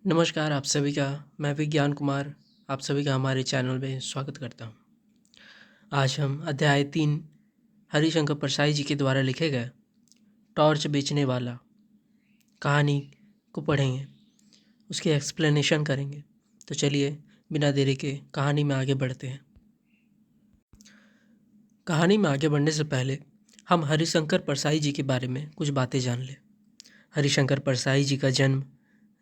नमस्कार आप सभी का। मैं विज्ञान कुमार आप सभी का हमारे चैनल में स्वागत करता हूँ। आज हम अध्याय 3 हरिशंकर परसाई जी के द्वारा लिखे गए टॉर्च बेचने वाला कहानी को पढ़ेंगे, उसकी एक्सप्लेनेशन करेंगे। तो चलिए बिना देरी के कहानी में आगे बढ़ते हैं। कहानी में आगे बढ़ने से पहले हम हरिशंकर परसाई जी के बारे में कुछ बातें जान लें। हरिशंकर परसाई जी का जन्म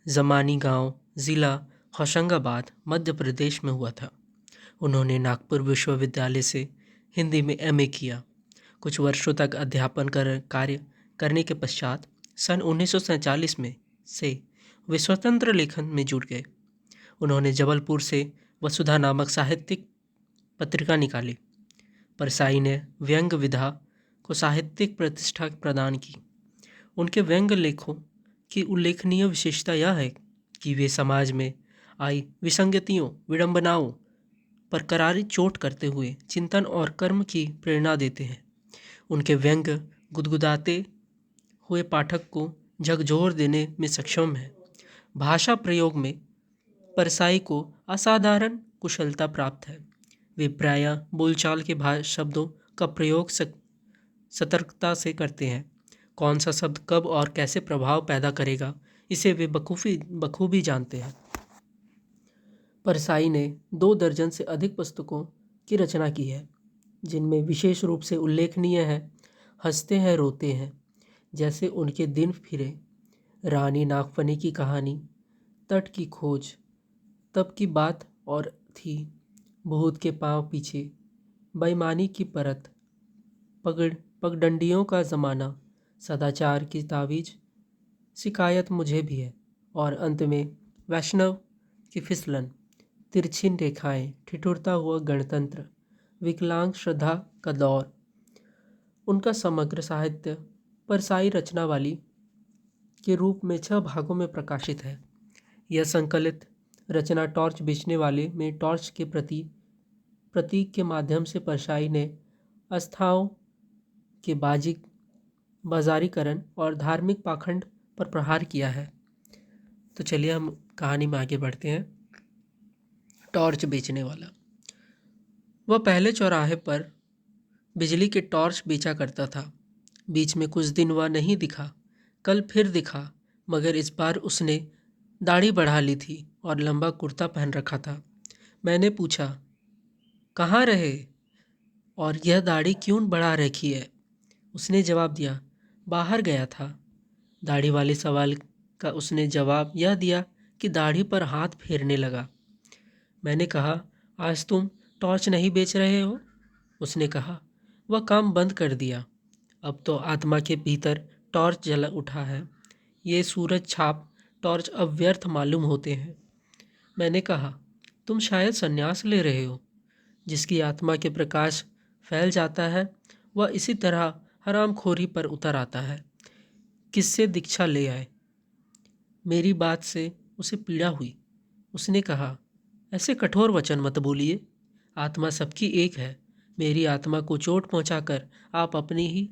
जमानी गांव, ज़िला होशंगाबाद, मध्य प्रदेश में हुआ था। उन्होंने नागपुर विश्वविद्यालय से हिंदी में एमए किया। कुछ वर्षों तक अध्यापन कार्य करने के पश्चात सन 1947 में से वे स्वतंत्र लेखन में जुट गए। उन्होंने जबलपुर से वसुधा नामक साहित्यिक पत्रिका निकाली। परसाई ने व्यंग्य विधा को साहित्यिक प्रतिष्ठा प्रदान की। उनके व्यंग्य लेखों की उल्लेखनीय विशेषता यह है कि वे समाज में आई विसंगतियों, विडंबनाओं पर करारी चोट करते हुए चिंतन और कर्म की प्रेरणा देते हैं। उनके व्यंग्य गुदगुदाते हुए पाठक को झकझोर देने में सक्षम है। भाषा प्रयोग में परसाई को असाधारण कुशलता प्राप्त है। वे प्रायः बोलचाल के शब्दों का प्रयोग सतर्कता से करते हैं। कौन सा शब्द कब और कैसे प्रभाव पैदा करेगा, इसे वे बखूबी जानते हैं। परसाई ने 2 दर्जन से अधिक पुस्तकों की रचना की है, जिनमें विशेष रूप से उल्लेखनीय है हंसते हैं रोते हैं, जैसे उनके दिन फिरे, रानी नागफनी की कहानी, तट की खोज, तब की बात और थी, भूत के पांव पीछे, बेईमानी की परत, पगडंडियों का ज़माना, सदाचार की तावीज, शिकायत मुझे भी है, और अंत में वैष्णव की फिसलन, तिरछी रेखाएं, ठिठुरता हुआ गणतंत्र, विकलांग श्रद्धा का दौर। उनका समग्र साहित्य परसाई रचनावली के रूप में 6 भागों में प्रकाशित है। यह संकलित रचना टॉर्च बेचने वाले में टॉर्च के प्रतीक के माध्यम से परसाई ने आस्थाओं के बाजारीकरण और धार्मिक पाखंड पर प्रहार किया है। तो चलिए हम कहानी में आगे बढ़ते हैं। टॉर्च बेचने वाला। वह पहले चौराहे पर बिजली के टॉर्च बेचा करता था। बीच में कुछ दिन वह नहीं दिखा। कल फिर दिखा, मगर इस बार उसने दाढ़ी बढ़ा ली थी और लंबा कुर्ता पहन रखा था। मैंने पूछा, कहाँ रहे और यह दाढ़ी क्यों बढ़ा रखी है? उसने जवाब दिया, बाहर गया था। दाढ़ी वाले सवाल का उसने जवाब यह दिया कि दाढ़ी पर हाथ फेरने लगा। मैंने कहा, आज तुम टॉर्च नहीं बेच रहे हो? उसने कहा, वह काम बंद कर दिया। अब तो आत्मा के भीतर टॉर्च जल उठा है। ये सूरज छाप टॉर्च अब व्यर्थ मालूम होते हैं। मैंने कहा, तुम शायद संन्यास ले रहे हो। जिसकी आत्मा के प्रकाश फैल जाता है वह इसी तरह हरामखोरी पर उतर आता है। किससे दीक्षा ले आए? मेरी बात से उसे पीड़ा हुई। उसने कहा, ऐसे कठोर वचन मत बोलिए। आत्मा सबकी एक है। मेरी आत्मा को चोट पहुंचाकर आप अपनी ही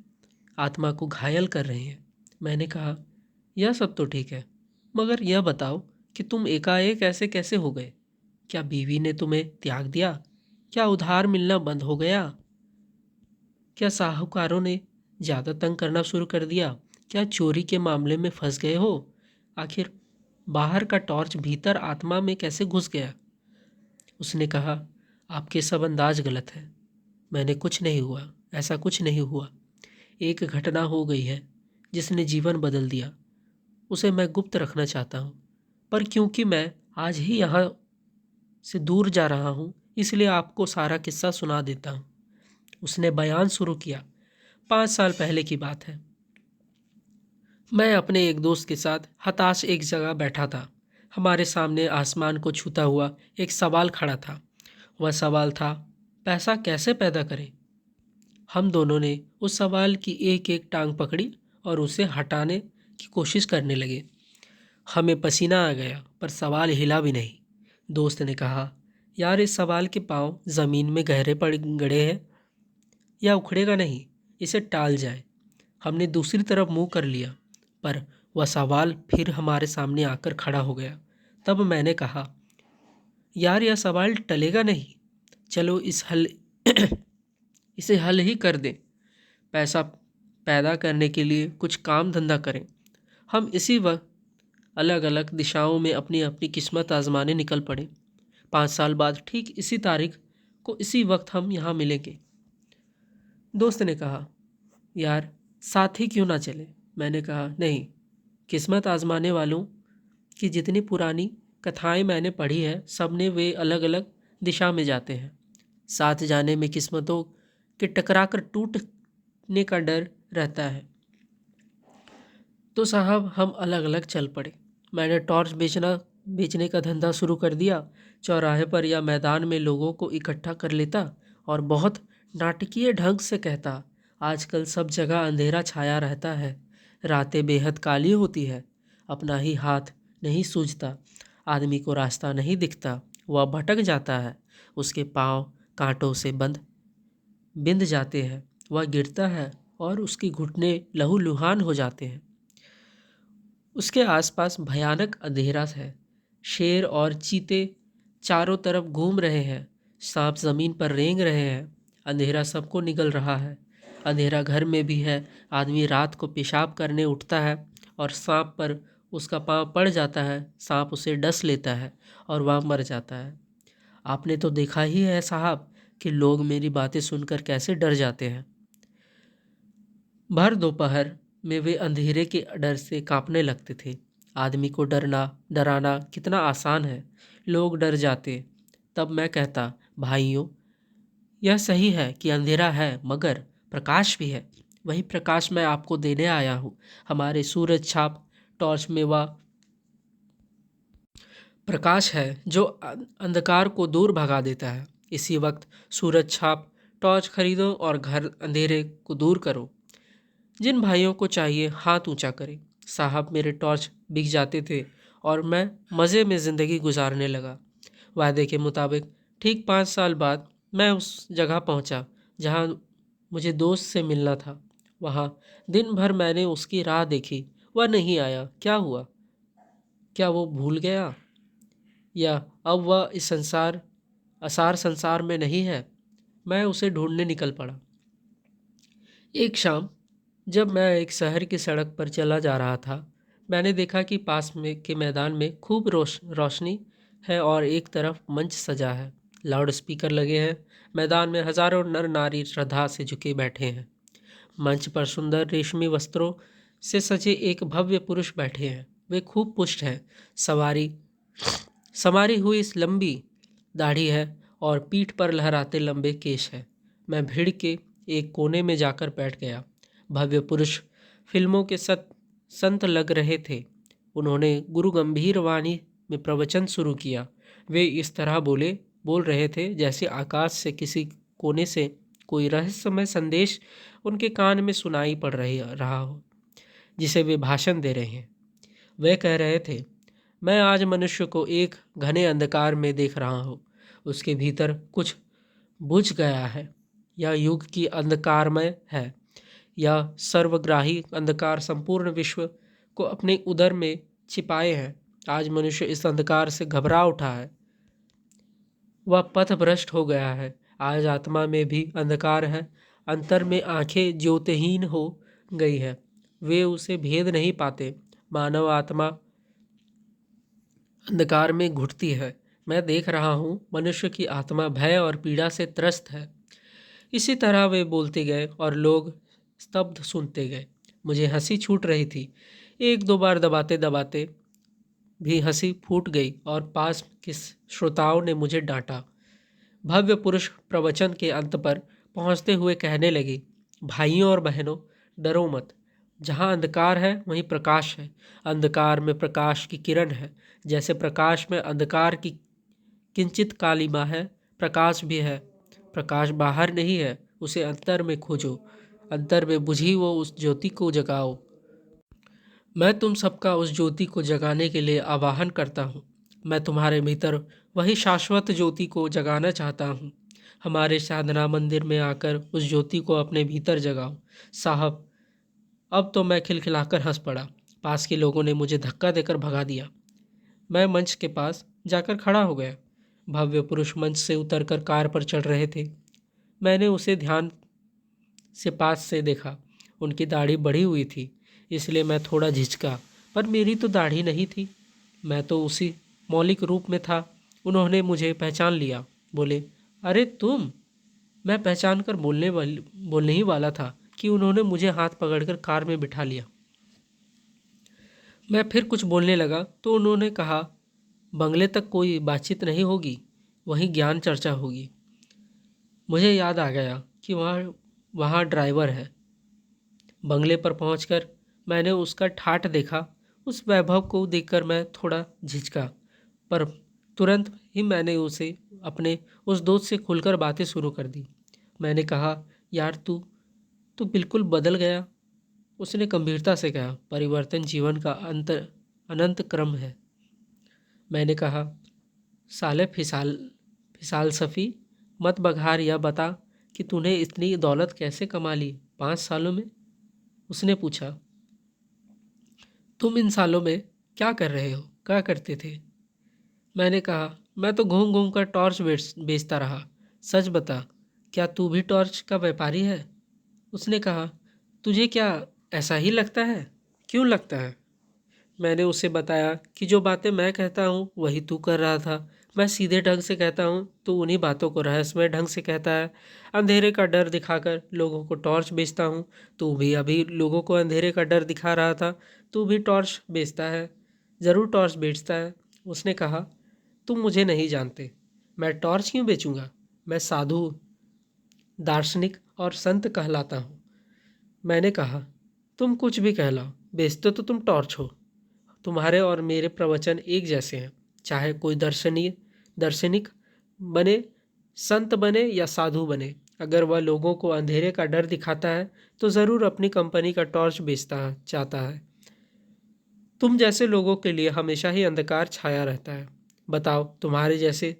आत्मा को घायल कर रहे हैं। मैंने कहा, यह सब तो ठीक है, मगर यह बताओ कि तुम एकाएक ऐसे कैसे हो गए? क्या बीवी ने तुम्हें त्याग दिया? क्या उधार मिलना बंद हो गया? क्या साहूकारों ने ज़्यादा तंग करना शुरू कर दिया? क्या चोरी के मामले में फंस गए हो? आखिर बाहर का टॉर्च भीतर आत्मा में कैसे घुस गया? उसने कहा, आपके सब अंदाज गलत है। मैंने कुछ नहीं हुआ, ऐसा कुछ नहीं हुआ। एक घटना हो गई है जिसने जीवन बदल दिया। उसे मैं गुप्त रखना चाहता हूँ, पर क्योंकि मैं आज ही यहाँ से दूर जा रहा हूँ, इसलिए आपको सारा किस्सा सुना देता हूँ। उसने बयान शुरू किया। 5 साल पहले की बात है। मैं अपने एक दोस्त के साथ हताश एक जगह बैठा था। हमारे सामने आसमान को छूता हुआ एक सवाल खड़ा था। वह सवाल था, पैसा कैसे पैदा करें? हम दोनों ने उस सवाल की एक एक टांग पकड़ी और उसे हटाने की कोशिश करने लगे। हमें पसीना आ गया, पर सवाल हिला भी नहीं। दोस्त ने कहा, यार इस सवाल के पांव ज़मीन में गहरे पड़ गड़े हैं, या उखड़ेगा नहीं, इसे टाल जाए। हमने दूसरी तरफ मुंह कर लिया, पर वह सवाल फिर हमारे सामने आकर खड़ा हो गया। तब मैंने कहा, यार यह सवाल टलेगा नहीं, चलो इसे हल ही कर दें। पैसा पैदा करने के लिए कुछ काम धंधा करें। हम इसी वक्त अलग अलग दिशाओं में अपनी अपनी किस्मत आजमाने निकल पड़े। 5 साल बाद ठीक इसी तारीख को इसी वक्त हम यहाँ मिलेंगे। दोस्त ने कहा, यार साथ ही क्यों ना चले। मैंने कहा, नहीं, किस्मत आजमाने वालों की जितनी पुरानी कथाएं मैंने पढ़ी है, सब ने वे अलग अलग दिशा में जाते हैं। साथ जाने में किस्मतों के टकरा कर टूटने का डर रहता है। तो साहब हम अलग अलग चल पड़े। मैंने टॉर्च बेचने का धंधा शुरू कर दिया। चौराहे पर या मैदान में लोगों को इकट्ठा कर लेता और बहुत नाटकीय ढंग से कहता, आजकल सब जगह अंधेरा छाया रहता है, रातें बेहद काली होती है, अपना ही हाथ नहीं सूझता, आदमी को रास्ता नहीं दिखता, वह भटक जाता है, उसके पांव कांटों से बिंध जाते हैं, वह गिरता है और उसके घुटने लहूलुहान हो जाते हैं। उसके आसपास भयानक अंधेरा है। शेर और चीते चारों तरफ घूम रहे हैं, सांप जमीन पर रेंग रहे हैं। अंधेरा सबको निगल रहा है। अंधेरा घर में भी है। आदमी रात को पेशाब करने उठता है और सांप पर उसका पाँव पड़ जाता है, सांप उसे डस लेता है और वह मर जाता है। आपने तो देखा ही है साहब कि लोग मेरी बातें सुनकर कैसे डर जाते हैं। भर दोपहर में वे अंधेरे के डर से कांपने लगते थे। आदमी को डराना कितना आसान है। लोग डर जाते। तब मैं कहता, भाइयों, यह सही है कि अंधेरा है, मगर प्रकाश भी है। वही प्रकाश मैं आपको देने आया हूँ। हमारे सूरज छाप टॉर्च में वह प्रकाश है जो अंधकार को दूर भगा देता है। इसी वक्त सूरज छाप टॉर्च खरीदो और घर अंधेरे को दूर करो। जिन भाइयों को चाहिए हाथ ऊंचा करें। साहब मेरे टॉर्च बिक जाते थे और मैं मज़े में ज़िंदगी गुजारने लगा। वादे के मुताबिक ठीक 5 साल बाद मैं उस जगह पहुंचा जहां मुझे दोस्त से मिलना था। वहां दिन भर मैंने उसकी राह देखी, वह नहीं आया। क्या हुआ? क्या वो भूल गया, या अब वह इस असार संसार में नहीं है? मैं उसे ढूंढने निकल पड़ा। एक शाम जब मैं एक शहर की सड़क पर चला जा रहा था, मैंने देखा कि पास में के मैदान में खूब रोशनी है और एक तरफ मंच सजा है, लाउड स्पीकर लगे हैं। मैदान में हजारों नर नारी श्रद्धा से झुके बैठे हैं। मंच पर सुंदर रेशमी वस्त्रों से सजे एक भव्य पुरुष बैठे हैं। वे खूब पुष्ट हैं। सवारी समारी हुई लंबी दाढ़ी है और पीठ पर लहराते लंबे केश है। मैं भीड़ के एक कोने में जाकर बैठ गया। भव्य पुरुष फिल्मों के संत लग रहे थे। उन्होंने गुरु गंभीर वाणी में प्रवचन शुरू किया। वे इस तरह बोल रहे थे जैसे आकाश से किसी कोने से कोई रहस्यमय संदेश उनके कान में सुनाई पड़ रहा हो, जिसे वे भाषण दे रहे हैं। वे कह रहे थे, मैं आज मनुष्य को एक घने अंधकार में देख रहा हूँ। उसके भीतर कुछ बुझ गया है। यह युग की अंधकारमय है। यह सर्वग्राही अंधकार संपूर्ण विश्व को अपने उदर में छिपाए है। आज मनुष्य इस अंधकार से घबरा उठा है। वह पथभ्रष्ट हो गया है। आज आत्मा में भी अंधकार है। अंतर में आंखें ज्योतिहीन हो गई है। वे उसे भेद नहीं पाते। मानव आत्मा अंधकार में घुटती है। मैं देख रहा हूँ मनुष्य की आत्मा भय और पीड़ा से त्रस्त है। इसी तरह वे बोलते गए और लोग स्तब्ध सुनते गए। मुझे हंसी छूट रही थी। एक दो बार दबाते दबाते भी हंसी फूट गई और पास के श्रोताओं ने मुझे डांटा। भव्य पुरुष प्रवचन के अंत पर पहुंचते हुए कहने लगे, भाइयों और बहनों, डरो मत। जहाँ अंधकार है वहीं प्रकाश है। अंधकार में प्रकाश की किरण है। जैसे प्रकाश में अंधकार की किंचित कालिमा है, प्रकाश भी है। प्रकाश बाहर नहीं है, उसे अंतर में खोजो। अंतर में बुझी वो उस ज्योति को जगाओ। मैं तुम सबका उस ज्योति को जगाने के लिए आवाहन करता हूँ। मैं तुम्हारे भीतर वही शाश्वत ज्योति को जगाना चाहता हूँ। हमारे साधना मंदिर में आकर उस ज्योति को अपने भीतर जगाओ। साहब, अब तो मैं खिलखिलाकर हंस पड़ा। पास के लोगों ने मुझे धक्का देकर भगा दिया। मैं मंच के पास जाकर खड़ा हो गया। भव्य पुरुष मंच से उतरकर कार पर चढ़ रहे थे। मैंने उसे ध्यान से पास से देखा। उनकी दाढ़ी बढ़ी हुई थी, इसलिए मैं थोड़ा झिझका, पर मेरी तो दाढ़ी नहीं थी। मैं तो उसी मौलिक रूप में था। उन्होंने मुझे पहचान लिया। बोले, अरे तुम। मैं पहचान कर बोलने ही वाला था कि उन्होंने मुझे हाथ पकड़कर कार में बिठा लिया। मैं फिर कुछ बोलने लगा तो उन्होंने कहा, बंगले तक कोई बातचीत नहीं होगी, वहीं ज्ञान चर्चा होगी। मुझे याद आ गया कि वहाँ ड्राइवर है। बंगले पर पहुंचकर मैंने उसका ठाठ देखा। उस वैभव को देखकर मैं थोड़ा झिझका, पर तुरंत ही मैंने उसे अपने उस दोस्त से खुलकर बातें शुरू कर दी। मैंने कहा, यार तू तू बिल्कुल बदल गया। उसने गंभीरता से कहा, परिवर्तन जीवन का अनंत क्रम है। मैंने कहा, साले फिसालसफी मत बघार, या बता कि तूने इतनी दौलत कैसे कमा ली 5 सालों में। उसने पूछा, तुम इन सालों में क्या कर रहे हो, क्या करते थे? मैंने कहा, मैं तो घूम घूम कर टॉर्च बेचता रहा। सच बता, क्या तू भी टॉर्च का व्यापारी है? उसने कहा, तुझे क्या ऐसा ही लगता है? क्यों लगता है? मैंने उसे बताया कि जो बातें मैं कहता हूँ वही तू कर रहा था। मैं सीधे ढंग से कहता हूँ तो उन्हीं बातों को रहस्यमय ढंग से कहता है। अंधेरे का डर दिखाकर लोगों को टॉर्च बेचता हूँ। तू भी अभी लोगों को अंधेरे का डर दिखा रहा था। तू भी टॉर्च बेचता है, ज़रूर टॉर्च बेचता है। उसने कहा, तुम मुझे नहीं जानते। मैं टॉर्च क्यों बेचूंगा? मैं साधु, दार्शनिक और संत कहलाता हूँ। मैंने कहा, तुम कुछ भी कहलाओ, बेचते तो तुम टॉर्च हो। तुम्हारे और मेरे प्रवचन एक जैसे हैं। चाहे कोई दार्शनिक बने, संत बने या साधु बने, अगर वह लोगों को अंधेरे का डर दिखाता है तो ज़रूर अपनी कंपनी का टॉर्च चाहता है। तुम जैसे लोगों के लिए हमेशा ही अंधकार छाया रहता है। बताओ, तुम्हारे जैसे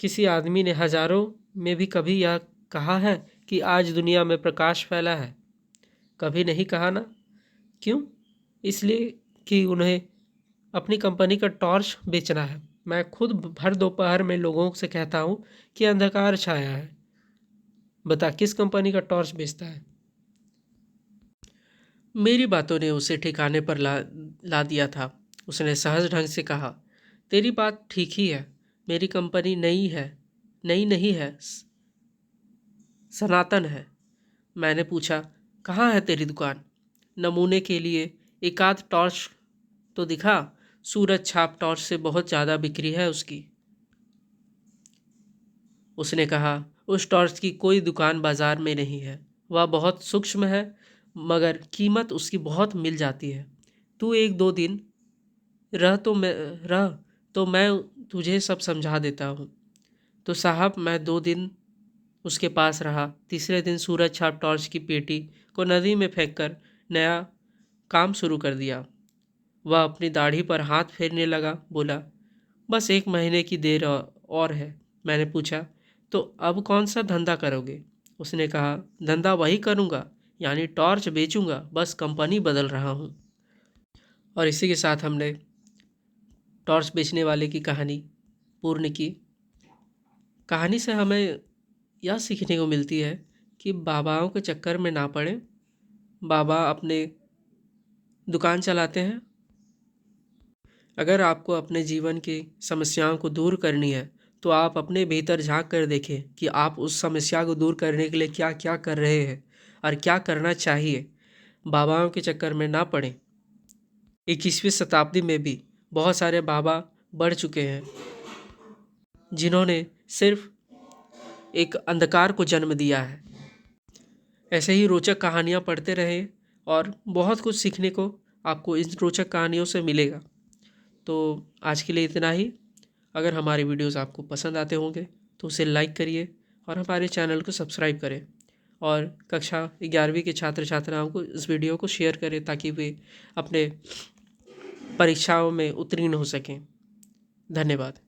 किसी आदमी ने हजारों में भी कभी यह कहा है कि आज दुनिया में प्रकाश फैला है? कभी नहीं कहा ना। क्यों? इसलिए कि उन्हें अपनी कंपनी का टॉर्च बेचना है। मैं खुद भर दोपहर में लोगों से कहता हूँ कि अंधकार छाया है। बता, किस कंपनी का टॉर्च बेचता है? मेरी बातों ने उसे ठिकाने पर ला दिया था। उसने सहज ढंग से कहा, तेरी बात ठीक ही है। मेरी कंपनी नई नहीं है, सनातन है। मैंने पूछा, कहाँ है तेरी दुकान? नमूने के लिए एक आध टॉर्च तो दिखा। सूरज छाप टॉर्च से बहुत ज़्यादा बिक्री है उसकी। उसने कहा, उस टॉर्च की कोई दुकान बाजार में नहीं है। वह बहुत सूक्ष्म है, मगर कीमत उसकी बहुत मिल जाती है। तू एक दो दिन रह तो मैं तुझे सब समझा देता हूँ। तो साहब, मैं 2 दिन उसके पास रहा। तीसरे दिन सूरज छाप टॉर्च की पेटी को नदी में फेंककर नया काम शुरू कर दिया। वह अपनी दाढ़ी पर हाथ फेरने लगा। बोला, बस 1 महीने की देर और है। मैंने पूछा, तो अब कौन सा धंधा करोगे? उसने कहा, धंधा वही करूँगा, यानी टॉर्च बेचूंगा, बस कंपनी बदल रहा हूँ। और इसी के साथ हमने टॉर्च बेचने वाले की कहानी पूर्ण की। कहानी से हमें यह सीखने को मिलती है कि बाबाओं के चक्कर में ना पड़ें। बाबा अपने दुकान चलाते हैं। अगर आपको अपने जीवन की समस्याओं को दूर करनी है तो आप अपने भीतर झांक कर देखें कि आप उस समस्या को दूर करने के लिए क्या क्या कर रहे हैं और क्या करना चाहिए। बाबाओं के चक्कर में ना पड़ें। 21वीं शताब्दी में भी बहुत सारे बाबा बढ़ चुके हैं जिन्होंने सिर्फ एक अंधकार को जन्म दिया है। ऐसे ही रोचक कहानियाँ पढ़ते रहें और बहुत कुछ सीखने को आपको इन रोचक कहानियों से मिलेगा। तो आज के लिए इतना ही। अगर हमारे वीडियोस आपको पसंद आते होंगे तो उसे लाइक करिए और हमारे चैनल को सब्सक्राइब करें और कक्षा 11वीं के छात्र छात्राओं को इस वीडियो को शेयर करें ताकि वे अपने परीक्षाओं में उत्तीर्ण हो सकें। धन्यवाद।